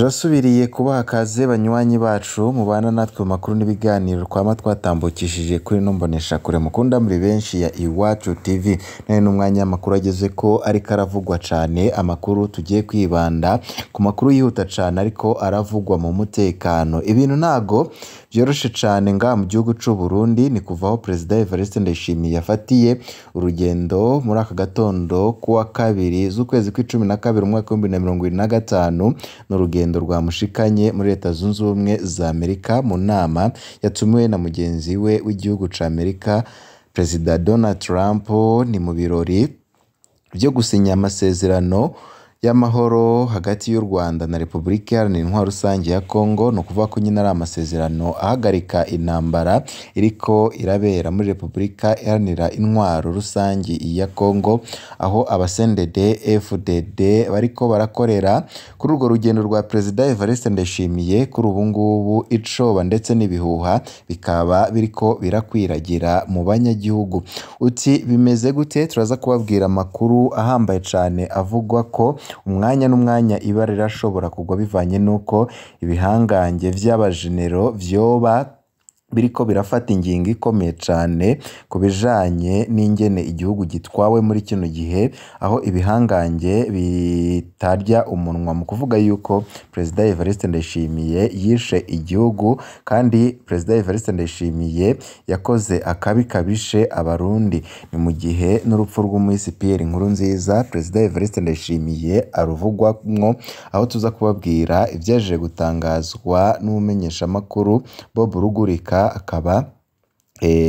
Turasubiriye kubaha akaze banywanyi bacu mubana natwe mu makuru n'ibiganiro twama twatambukishije kuri no mbonesha kure mukunda muri benshi ya Iwacu TV. None n'umwanya amakuru ageze ko ariko aravugwa cane, amakuru tugiye kwibanda ku makuru yihuta cane ariko aravugwa mu mutekano. Ibintu ntago vyoroshe cane nga mu gihugu c'u Burundi, ni kuvaho President Evariste Ndayishimiye yafatiye urugendo muri aka gatondo kuwa kabiri z'ukwezi kw'icumi na kabiri umwaka w'2025 n'urugendo rwamushikanye muri Leta Zunze Ubumwe za Amerika mu nama yatumiwe na mugenzi we w'igihugu ca Amerika President Donald Trump. Ni mu birori vyo gusinya amasezerano y'amahoro hagati y'u Rwanda na Repubulika Iharanira Intwaro Rusange ya Congo. No kuvuga ko nyine ari amasezerano ahagarika intambara iriko irabera muri Repubulika Iharanira Intwaro Rusange ya Congo, aho abasendede FDD bariko barakorera kuri urwo rugendo rwa President Evariste Ndayishimiye. Kuri ubu ngubu icoba ndetse n'ibihuha bikaba biriko birakwiragira mu banyagihugu. Uti bimeze gute? Turaza kubabwira amakuru ahambaye cane avugwa ko umwanya n'umwanya ibara rirashobora kugwa bivanye nuko ibihangange vy'abajenero vyoba biriko birafata ingingo ikomeye cane ku bijanye n'ingene igihugu gitwawe muri kino gihe, aho ibihangange bitarya umunwa mu kuvuga yuko President Evariste Ndayishimiye yishe igihugu, kandi President Evariste Ndayishimiye yakoze akabi kabishe abarundi. Ni mu gihe n'urupfu rw'umuhisi Pierre Nkurunziza President Evariste Ndayishimiye aruvugwamwo, aho tuza kubabwira ivyaje gutangazwa n'umumenyesha makuru Bob Rugurika, akaba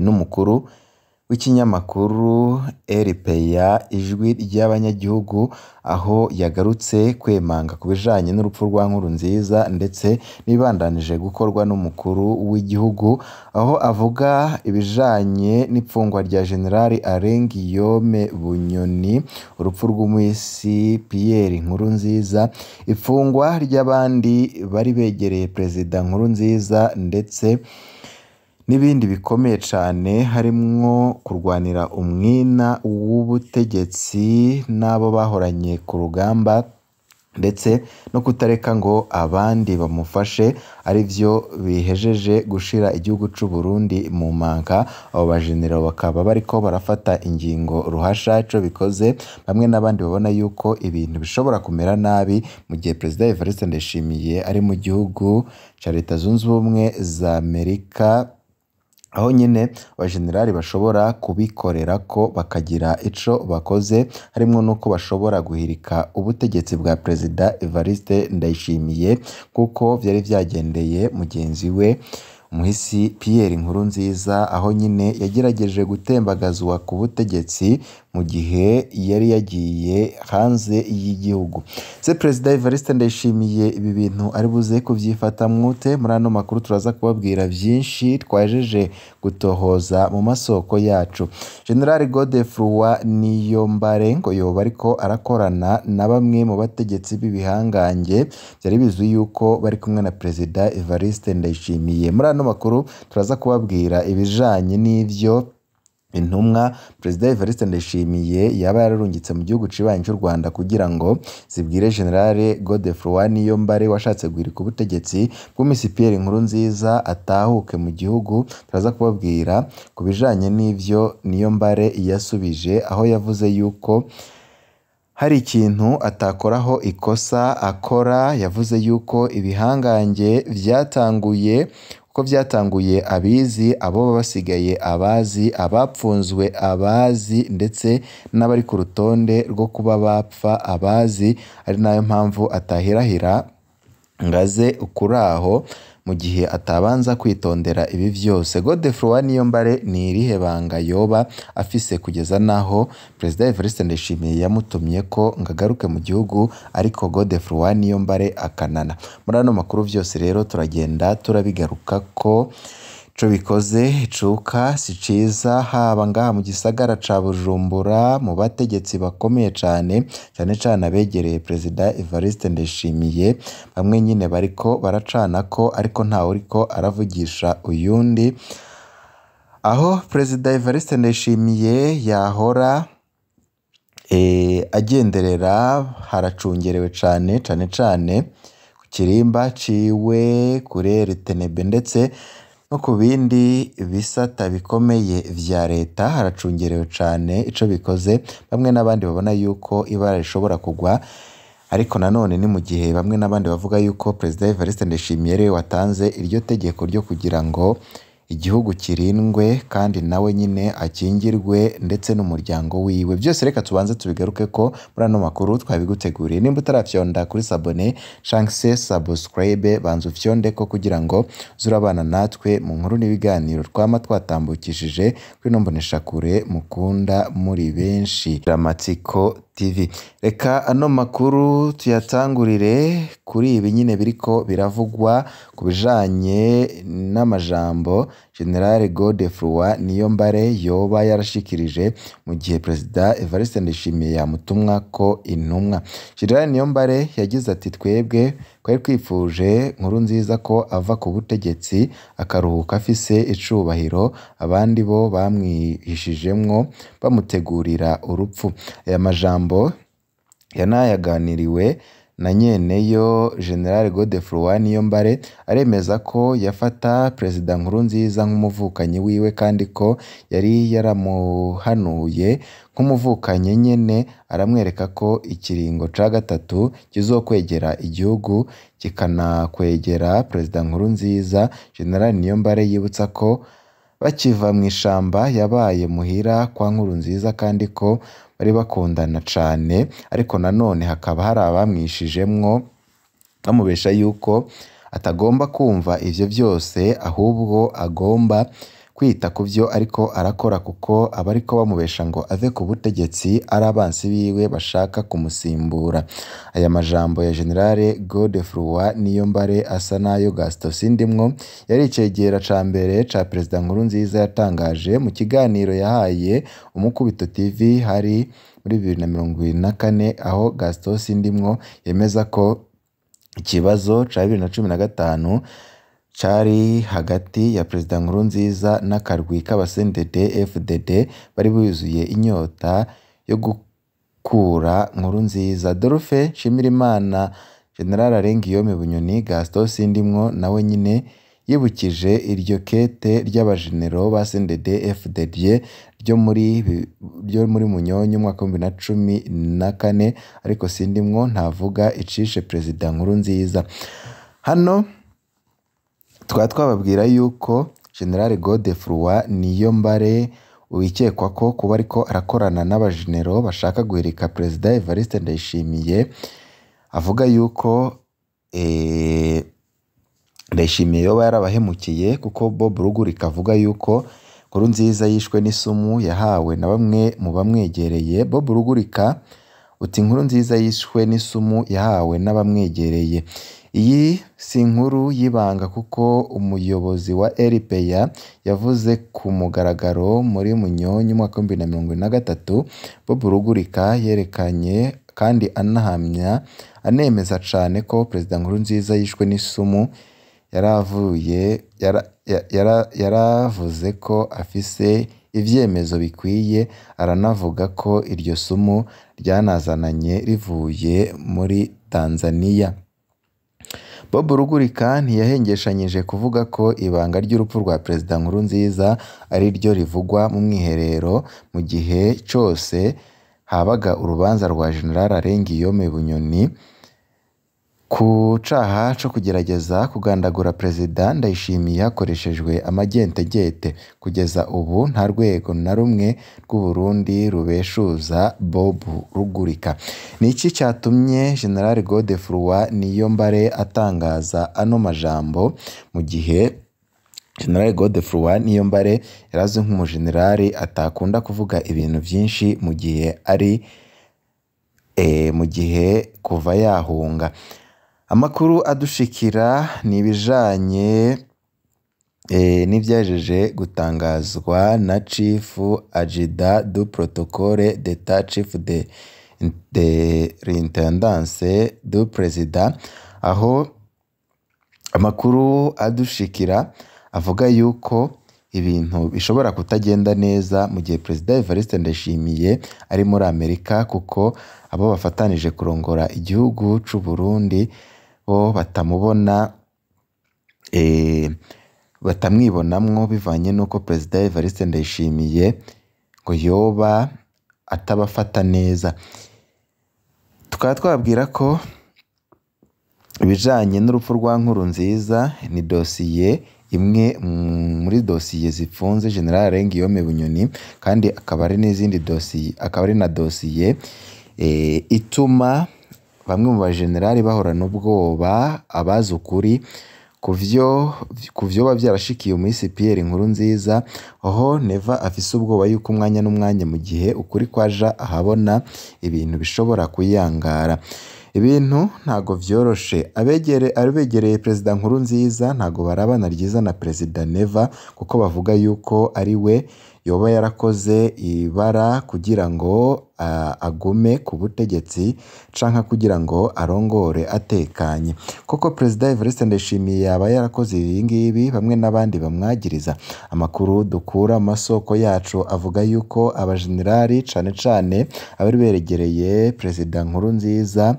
n'umukuru w'ikinyamakuru RPA ijwi ry'abanyagihugu, aho yagarutse kwemanga ku bijanye n'urupfu rwa Nkurunziza ndetse nibandanije gukorwa n'umukuru w'igihugu, aho avuga ibijanye n'ipfungwa rya General Alain Guillaume Bunyoni, urupfu rw'umuhisi Pierre Nkurunziza, ifungwa ry'abandi bari begereye President Nkurunziza ndetse n'ibindi bikomeye cane, harimwo kurwanira umwina w'ubutegetsi n'abo bahoranye ku rugamba, ndetse no kutareka ngo abandi bamufashe, ari vyo bihejeje gushira igihugu c'u Burundi mu manka. Abo bajenero bakaba bariko barafata ingingo ruhasha, ico bikoze bamwe n'abandi babona yuko ibintu bishobora kumera nabi mu gihe President Evariste Ndayishimiye ari mu gihugu ca Leta Zunze Ubumwe za Amerika, aho nyine abajenerali bashobora kubikorera ko bakagira ico bakoze, harimwo nuko bashobora guhirika ubutegetsi bwa President Evariste Ndayishimiye kuko vyari vyagendeye mugenzi we umuhisi Pierre Nkurunziza, aho nyine yagerageje gutembagazwa ku butegetsi mu gihe yari yagiye hanze y'igihugu. Se President Evariste Ndayishimiye ibi bintu ari buze kuvyifata mwute? Muri ano makuru turaza kubabwira vyinshi twajeje gutohoza mu masoko yacu. General Godefroid Niyombare ngo yoba ariko arakorana na bamwe mu bategetsi b'ibihangange, vyari bizwi yuko bari kumwe na President Evariste Ndayishimiye. Muri ano makuru turaza kubabwira ibijanye n'ivyo intumwa President Evariste Ndayishimiye yaba yararungitse mu gihugu cibanyi cy'u Rwanda kugira ngo zibwire General Godefroid Niyombare washatse guhirika ubutegetsi bw'umuhisi Pierre Nkurunziza atahuke mu gihugu. Turaza kubabwira ku bijanye n'ivyo Niyombare yasubije, aho yavuze yuko hari ikintu atakoraho ikosa akora. Yavuze yuko ibihangange vyatanguye abizi, abo basigaye abazi, abapfunzwe abazi, ndetse n'abari ku rutonde rwo kuba bapfa abazi, ari nayo mpamvu atahirahira ngaze ukuraho mu gihe atabanza kwitondera ibi vyose. Godefroid Niyombare ni irihe banga yoba afise kugeza naho President Evariste Ndayishimiye yamutumye ko ngagaruke mu gihugu, ariko Godefroid Niyombare akanana? Muri ano makuru vyose rero turagenda turabigaruka ko ico bikoze icuka si ciza, haba ngaha mu gisagara ca Bujumbura mu bategetsi bakomeye cane abegereye President Evariste Ndayishimiye. Bamwe nyine bariko baracanako, ariko ntawe uriko aravugisha uyundi, aho President Evariste Ndayishimiye yahora agenderera haracungerewe cane kirimba ciwe kuri RTNB ndetse no ku bindi bisata bikomeye vya leta haracungerewe cane ico bikoze, bamwe n'abandi babona yuko ibara rishobora kugwa, ariko nanone ni mu gihe bamwe n'abandi bavuga yuko Perezida Evariste Ndayishimiye ariwe watanze iryo tegeko ryo kugira ngo igihugu kirindwe kandi nawe nyine akingirwe ndetse n'umuryango wiwe. Byose reka tubanze tubigaruke ko muri ano makuru twabiguteguriye. Nimba utarafyonda kuri sabone canke se subscribe, banza ufyonde ko kugira ngo zurabana natwe mu nkuru n'ibiganiro twama twatambukishije kuri no mboneshakure mukunda muri benshi. Dramatsiko TV. Reka ano makuru tuyatangurire kuri ibi nyine biriko biravugwa ku bijanye n'amajambo General Godefroid Niyombare yoba yarashikirije mu gihe Perezida Evariste Ndayishimiye yamutumwa ko intumwa. General Niyombare yagize ati twebwe twari twifuje Nkurunziza ko ava ku butegetsi akaruhuka afise icubahiro, abandi bo bamwihishijemwo bamutegurira urupfu. Aya majambo yanayaganiriwe na nyeneyo General Godefroid Niyombare aremeza ko yafata Perezida Nkurunziza nk'umuvukanyi wiwe kandi ko yari yaramuhanuye nk'umuvukanyi nyene, aramwereka ko ikiringo ca gatatu kizokwegera igihugu kikanakwegera Perezida Nkurunziza. General Niyombare yibutsa ko bakiva mu ishamba yabaye muhira kwa Nkurunziza kandi ko bari bakundana cane, ariko nanone hakaba hari abamwishijemwo bamubesha yuko atagomba kumva ivyo byose ahubwo agomba kwita ku vyo ariko arakora, kuko abariko bamubesha ngo ave ku butegetsi ari abansi biwe bashaka kumusimbura. Aya majambo ya General Godefroid Niyombare asa nayo Gaston Sindimwo yari icegera ca mbere ca Perezida Nkurunziza yatangaje mu kiganiro yahaye Umukubito TV hari muri 2024, aho Gaston Sindimwo yemeza ko ikibazo ca 2015 cari hagati ya Perezida Nkurunziza n'akarwi k'abasendede FDD bari buzuye inyota yo gukura Nkurunziza. Adolphe Nshimirimana, General Arengiyome Bunyoni, Gaston Sindimwo nawe nyine yibukije iryo kete ry'abajenero ba sendede FDD ryo muri Munyonyo umwaka wa 2014, ariko Sindimwo ntavuga icishe Perezida Nkurunziza. Hano tukaba twababwira yuko General Godefroid Niyombare wikekwa ko kuba ariko arakorana n'abajenero bashaka guhirika Perezida Evariste Ndayishimiye, avuga yuko Ndayishimiye yoba yarabahemukiye, kuko Bob Rugurika avuga yuko Nkurunziza yishwe n'isumu yahawe na bamwe mu bamwegereye. Bob Rugurika uti Nkurunziza yishwe n'isumu yahawe n'abamwegereye. Iyi si inkuru y'ibanga kuko umuyobozi wa RPA yavuze ku mugaragaro muri Munyonyo umwaka wa 2023. Bob Rugurika yerekanye kandi anemeza cane ko Perezida Nkurunziza yishwe n'isumu. Yaravuze ko afise ivyemezo bikwiye, aranavuga ko iryo sumu ryanazananye rivuye muri Tanzania. Bob Rugurika ntiyahengeshanyije kuvuga ko ibanga ry'urupfu rwa Perezida Nkurunziza ari ryo rivugwa mu mwiherero mu gihe cose habaga urubanza rwa General Arengiyome Bunyoni ku caha co kugerageza kugandagura Perezida Ndayishimiye hakoreshejwe amagentegete. Kugeza ubu nta rwego na rumwe rw'u Burundi rubeshuza Bob Rugurika. Ni iki cyatumye General Godefroid Niyombare atangaza ano majambo mu gihe General Godefroid Niyombare yarazwi nk'umujenerali atakunda kuvuga ibintu vyinshi mu gihe kuva yahunga. Amakuru adushikira ni ibijanye n'ivyajeje gutangazwa na Chief Adjudant du Protocole d'Etat, Chef de l'Intendance du Président, aho amakuru adushikira avuga yuko ibintu bishobora kutagenda neza mu gihe Perezida Evariste Ndayishimiye ari muri Amerika, kuko abo bafatanije kurongora igihugu c'u Burundi bo batamubona batamwibonamwo bivanye n'uko Perezida Evariste Ndayishimiye ngo yoba atabafata neza. Tukaba twabwira ko ibijanye n'urupfu rwa Nkurunziza ni dosiye imwe muri dosiye zifunze General Guillaume Bunyoni, kandi akaba ari n'izindi dosiye, akaba ari na dosiye ituma bamwe mu bajenerali bahorana ubwoba abazi ukuri kuvyo byarashikiye umwisi Pierre Nkurunziza, aho Neva afise ubwoba yuko umwanya n'umwanya mu gihe ukuri kwaja ahabona ibintu bishobora kuyangara. Ibintu ntago vyoroshe, abegereye Perezida Nkurunziza ntago barabana ryiza na Perezida Neva, kuko bavuga yuko ari we yoba yarakoze ibara kugira ngo agume ku butegetsi canka kugira ngo arongore atekanye. Koko Perezida Evariste Ndayishimiye yaba yarakoze ibi ngibi, bamwe n'abandi bamwagiriza. Amakuru dukura amasoko yacu avuga yuko abajenerali cane cane abari beregereye Perezida Nkurunziza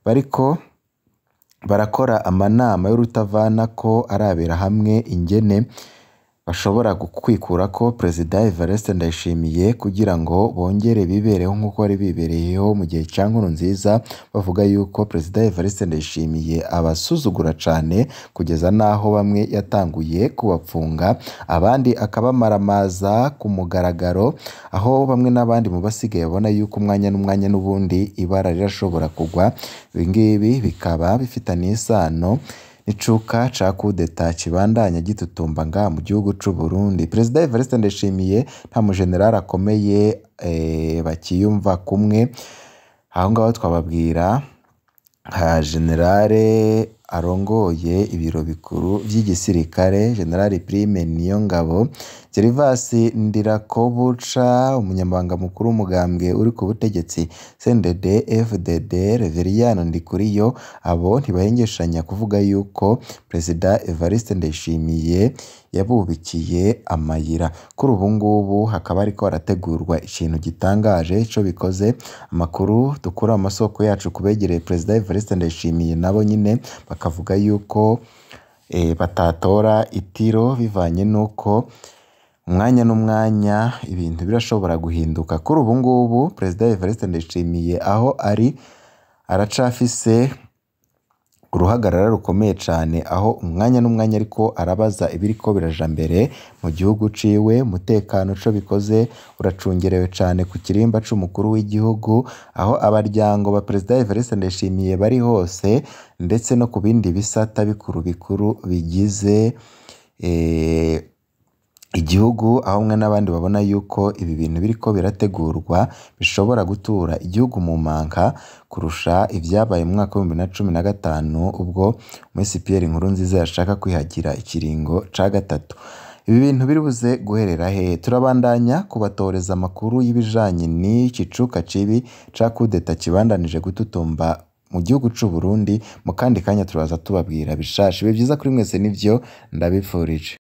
bariko barakora amanama y'urutavana ko arabera hamwe ingene bashobora kwikura ko Perezida Evariste Ndayishimiye kugira ngo bongere bibereho nk'uko bari bibereyeho mu gihe cya Nkurunziza, bavuga yuko Perezida Evariste Ndayishimiye abasuzugura cane kugeza naho bamwe yatanguye kubapfunga, abandi akabamaramaza ku mugaragaro, aho bamwe n'abandi mu basigaye babona yuko umwanya n'umwanya n'ubundi ibara rirashobora kugwa. Ibi ngibi bikaba bifitanye isano n'icuka ca kudeta kibandanya gitutumba ngaha mu gihugu c'u Burundi. Perezida Evariste Ndayishimiye nta mujenerali akomeye bakiyumva kumwe. Aho ngaho twababwira nka generale arongoye ibiro bikuru vy'igisirikare, General Prime Niyongabo, Gervas Ndirakobuca, umunyamabanga mukuru w'umugambwe uri ku butegetsi CNDD FDD, Reveriyano Ndikuriyo, abo ntibahengeshanya kuvuga yuko Perezida Evariste Ndayishimiye yabubikiye amayira. Kuri ubu ngubu hakaba ariko harategurwa ikintu gitangaje ico bikoze. Amakuru dukura mu masoko yacu kubegereye Perezida Evariste Ndayishimiye nabo nyine bakavuga yuko batatora itiro bivanye nuko umwanya n'umwanya ibintu birashobora guhinduka. Kuri ubu ngubu Perezida Evariste Ndayishimiye aho ari aracafise uruhagarara rukomeye cane, aho umwanya n'umwanya ariko arabaza ibiriko biraja mbere mu gihugu ciwe. Umutekano co bikoze uracungerewe cane ku kirimba c'umukuru w'igihugu, aho abaryango ba Perezida Evariste Ndayishimiye bari hose, ndetse no ku bindi bisata bikuru bikuru bigize igihugu, aho umwe n'abandi babona yuko ibi bintu biriko birategurwa bishobora gutura igihugu mu manka kurusha ivyabaye mu mwaka wa 2015 ubwo Umwisi Pierre Nkurunziza yashaka kwihagira ikiringo ca gatatu. Ibi bintu biri buze guherera he? Turabandanya kubatoreza amakuru y'ibijanye n'iki cuka cibi ca kudeta kibandanije gututumba mu gihugu c'u Burundi. Mu kandi kanya turaza tubabwira bishasha. Ibi vyiza kuri mwese nivyo ndabipfurije.